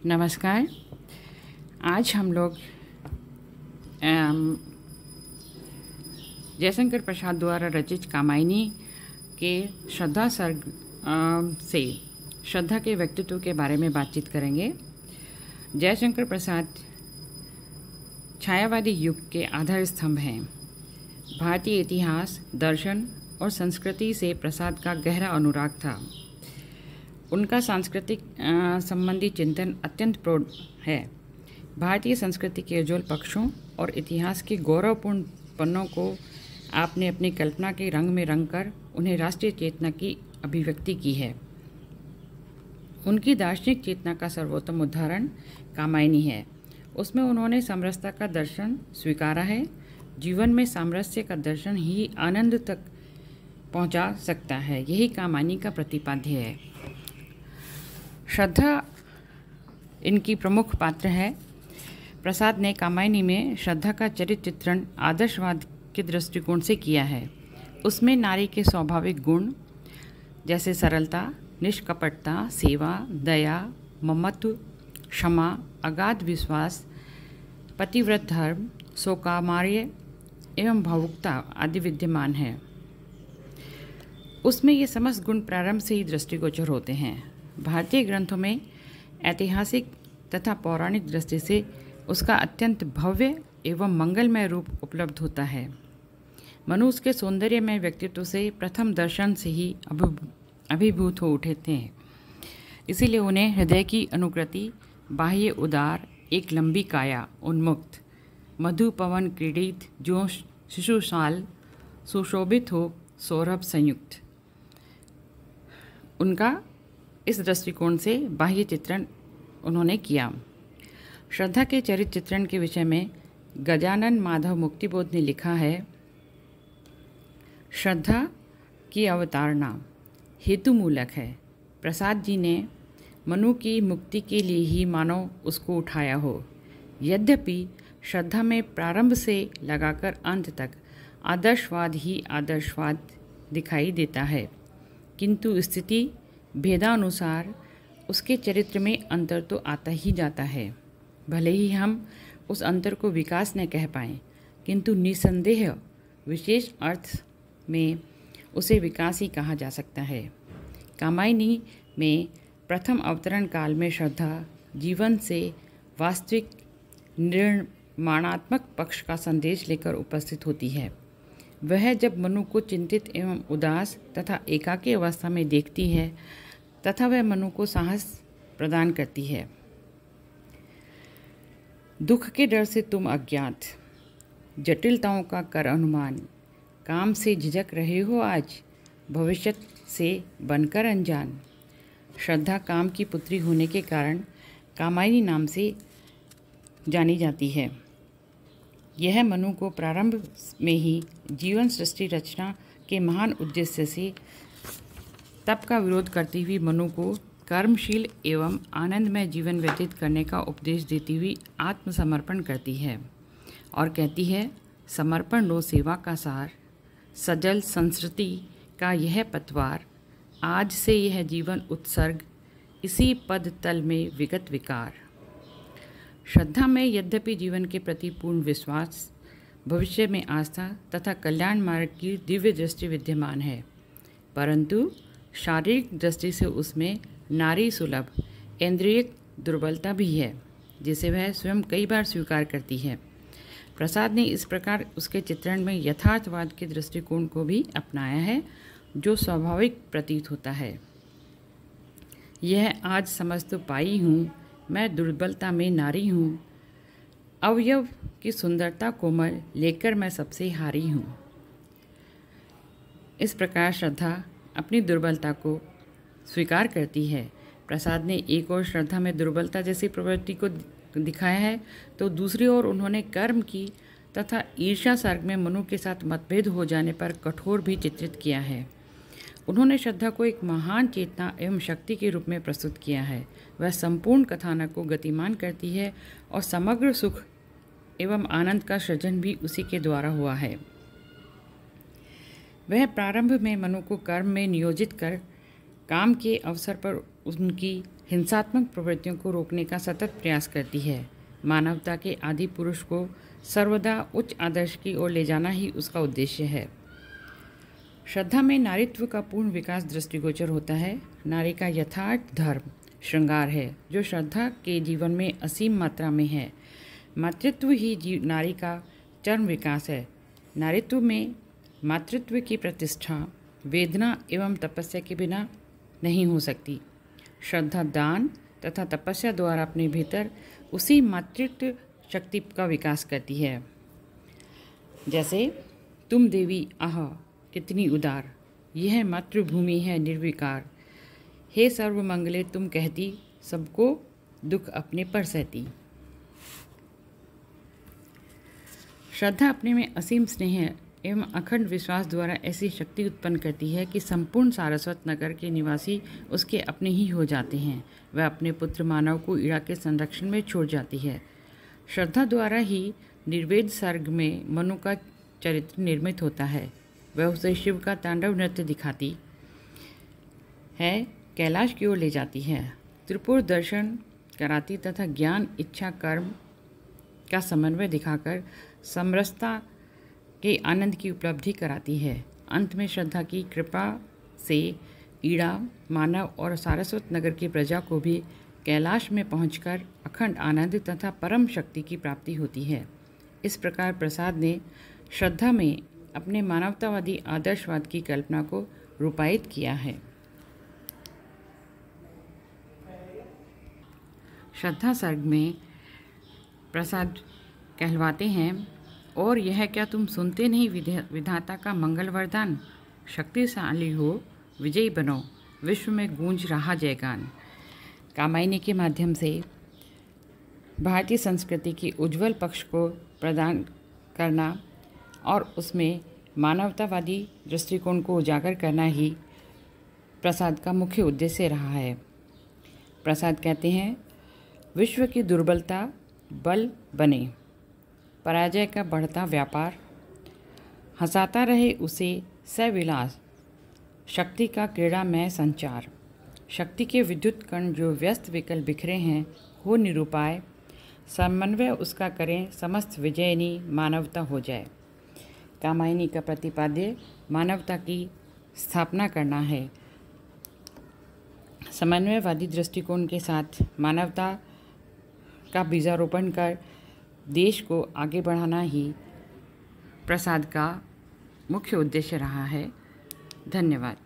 नमस्कार। आज हम लोग जयशंकर प्रसाद द्वारा रचित कामायनी के श्रद्धा सर्ग से श्रद्धा के व्यक्तित्व के बारे में बातचीत करेंगे। जयशंकर प्रसाद छायावादी युग के आधार स्तंभ हैं। भारतीय इतिहास, दर्शन और संस्कृति से प्रसाद का गहरा अनुराग था। उनका सांस्कृतिक संबंधी चिंतन अत्यंत प्रौढ़ है। भारतीय संस्कृति के उज्ज्वल पक्षों और इतिहास के गौरवपूर्ण पन्नों को आपने अपनी कल्पना के रंग में रंग कर उन्हें राष्ट्रीय चेतना की अभिव्यक्ति की है। उनकी दार्शनिक चेतना का सर्वोत्तम उदाहरण कामायनी है। उसमें उन्होंने समरसता का दर्शन स्वीकारा है। जीवन में सामरस्य का दर्शन ही आनंद तक पहुंचा सकता है। यही कामायनी का प्रतिपाद्य है। श्रद्धा इनकी प्रमुख पात्र है। प्रसाद ने कामायनी में श्रद्धा का चरित्र चित्रण आदर्शवाद के दृष्टिकोण से किया है। उसमें नारी के स्वाभाविक गुण जैसे सरलता, निष्कपटता, सेवा, दया, ममत्व, क्षमा, अगाध विश्वास, पतिव्रत धर्म, स्वकामार्य एवं भावुकता आदि विद्यमान है। उसमें ये समस्त गुण प्रारंभ से ही दृष्टिगोचर होते हैं। भारतीय ग्रंथों में ऐतिहासिक तथा पौराणिक दृष्टि से उसका अत्यंत भव्य एवं मंगलमय रूप उपलब्ध होता है। मनुष्य के सौंदर्यमय व्यक्तित्व से प्रथम दर्शन से ही अभिभूत हो उठे थे। इसीलिए उन्हें हृदय की अनुकृति, बाह्य उदार, एक लंबी काया, उन्मुक्त, मधु पवन क्रीडित, जो शिशुशाल, सुशोभित हो, सौरभ संयुक्त। उनका इस दृष्टिकोण से बाह्य चित्रण उन्होंने किया। श्रद्धा के चरित्र चित्रण के विषय में गजानन माधव मुक्तिबोध ने लिखा है, श्रद्धा की अवतारणा हेतुमूलक है। प्रसाद जी ने मनु की मुक्ति के लिए ही मानो उसको उठाया हो। यद्यपि श्रद्धा में प्रारंभ से लगाकर अंत तक आदर्शवाद ही आदर्शवाद दिखाई देता है, किंतु स्थिति भेदानुसार उसके चरित्र में अंतर तो आता ही जाता है। भले ही हम उस अंतर को विकास न कह पाएँ, किंतु निसंदेह विशेष अर्थ में उसे विकास ही कहा जा सकता है। कामायनी में प्रथम अवतरण काल में श्रद्धा जीवन से वास्तविक निर्माणात्मक पक्ष का संदेश लेकर उपस्थित होती है। वह जब मनु को चिंतित एवं उदास तथा एकाकी अवस्था में देखती है तथा वह मनु को साहस प्रदान करती है। दुख के डर से तुम अज्ञात, जटिलताओं का कर अनुमान, काम से झिझक रहे हो आज, भविष्य से बनकर अनजान। श्रद्धा काम की पुत्री होने के कारण कामायनी नाम से जानी जाती है। यह मनु को प्रारंभ में ही जीवन सृष्टि रचना के महान उद्देश्य से तप का विरोध करती हुई मनु को कर्मशील एवं आनंदमय जीवन व्यतीत करने का उपदेश देती हुई आत्मसमर्पण करती है और कहती है, समर्पण लो सेवा का सार, सजल संस्कृति का यह पतवार, आज से यह जीवन उत्सर्ग, इसी पद तल में विगत विकार। श्रद्धा में यद्यपि जीवन के प्रति पूर्ण विश्वास, भविष्य में आस्था तथा कल्याण मार्ग की दिव्य दृष्टि विद्यमान है, परंतु शारीरिक दृष्टि से उसमें नारी सुलभ इंद्रिय दुर्बलता भी है, जिसे वह स्वयं कई बार स्वीकार करती है। प्रसाद ने इस प्रकार उसके चित्रण में यथार्थवाद के दृष्टिकोण को भी अपनाया है, जो स्वाभाविक प्रतीत होता है। यह आज समझ तो पाई हूँ, मैं दुर्बलता में नारी हूँ, अवयव की सुंदरता कोमल लेकर मैं सबसे हारी हूँ। इस प्रकार श्रद्धा अपनी दुर्बलता को स्वीकार करती है। प्रसाद ने एक और श्रद्धा में दुर्बलता जैसी प्रवृत्ति को दिखाया है, तो दूसरी ओर उन्होंने कर्म की तथा ईर्ष्या सर्ग में मनु के साथ मतभेद हो जाने पर कठोर भी चित्रित किया है। उन्होंने श्रद्धा को एक महान चेतना एवं शक्ति के रूप में प्रस्तुत किया है। वह संपूर्ण कथानक को गतिमान करती है और समग्र सुख एवं आनंद का सृजन भी उसी के द्वारा हुआ है। वह प्रारंभ में मनु को कर्म में नियोजित कर काम के अवसर पर उनकी हिंसात्मक प्रवृत्तियों को रोकने का सतत प्रयास करती है। मानवता के आदि पुरुष को सर्वदा उच्च आदर्श की ओर ले जाना ही उसका उद्देश्य है। श्रद्धा में नारीत्व का पूर्ण विकास दृष्टिगोचर होता है। नारी का यथार्थ धर्म श्रृंगार है, जो श्रद्धा के जीवन में असीम मात्रा में है। मातृत्व ही नारी का चरम विकास है। नारीत्व में मातृत्व की प्रतिष्ठा वेदना एवं तपस्या के बिना नहीं हो सकती। श्रद्धा दान तथा तपस्या द्वारा अपने भीतर उसी मातृत्व शक्ति का विकास करती है। जैसे तुम देवी आह कितनी उदार, यह मातृभूमि है निर्विकार। हे सर्वमंगले तुम कहती, सबको दुख अपने पर सहती। श्रद्धा अपने में असीम स्नेह एवं अखंड विश्वास द्वारा ऐसी शक्ति उत्पन्न करती है कि संपूर्ण सारस्वत नगर के निवासी उसके अपने ही हो जाते हैं। वह अपने पुत्र मानव को ईड़ा के संरक्षण में छोड़ जाती है। श्रद्धा द्वारा ही निर्वेद सर्ग में मनु का चरित्र निर्मित होता है। वह उसे शिव का तांडव नृत्य दिखाती है, कैलाश की ओर ले जाती है, त्रिपुर दर्शन कराती तथा ज्ञान इच्छा कर्म का समन्वय दिखाकर समरसता के आनंद की उपलब्धि कराती है। अंत में श्रद्धा की कृपा से ईड़ा मानव और सारस्वत नगर की प्रजा को भी कैलाश में पहुंचकर अखंड आनंद तथा परम शक्ति की प्राप्ति होती है। इस प्रकार प्रसाद ने श्रद्धा में अपने मानवतावादी आदर्शवाद की कल्पना को रूपायित किया है। श्रद्धा सर्ग में प्रसाद कहलवाते हैं, और यह क्या तुम सुनते नहीं विधाता का मंगल वरदान। शक्तिशाली हो, विजयी बनो, विश्व में गूंज रहा जयगान। कामायनी के माध्यम से भारतीय संस्कृति की उज्जवल पक्ष को प्रदान करना और उसमें मानवतावादी दृष्टिकोण को उजागर करना ही प्रसाद का मुख्य उद्देश्य रहा है। प्रसाद कहते हैं, विश्व की दुर्बलता बल बने, पराजय का बढ़ता व्यापार, हंसाता रहे उसे सविलास, शक्ति का क्रीड़ामय संचार। शक्ति के विद्युत कण जो व्यस्त विकल बिखरे हैं हो निरुपाय, समन्वय उसका करें समस्त विजयनी मानवता हो जाए। कामायनी का प्रतिपाद्य मानवता की स्थापना करना है। समन्वयवादी दृष्टिकोण के साथ मानवता का बीजारोपण कर देश को आगे बढ़ाना ही प्रसाद का मुख्य उद्देश्य रहा है। धन्यवाद।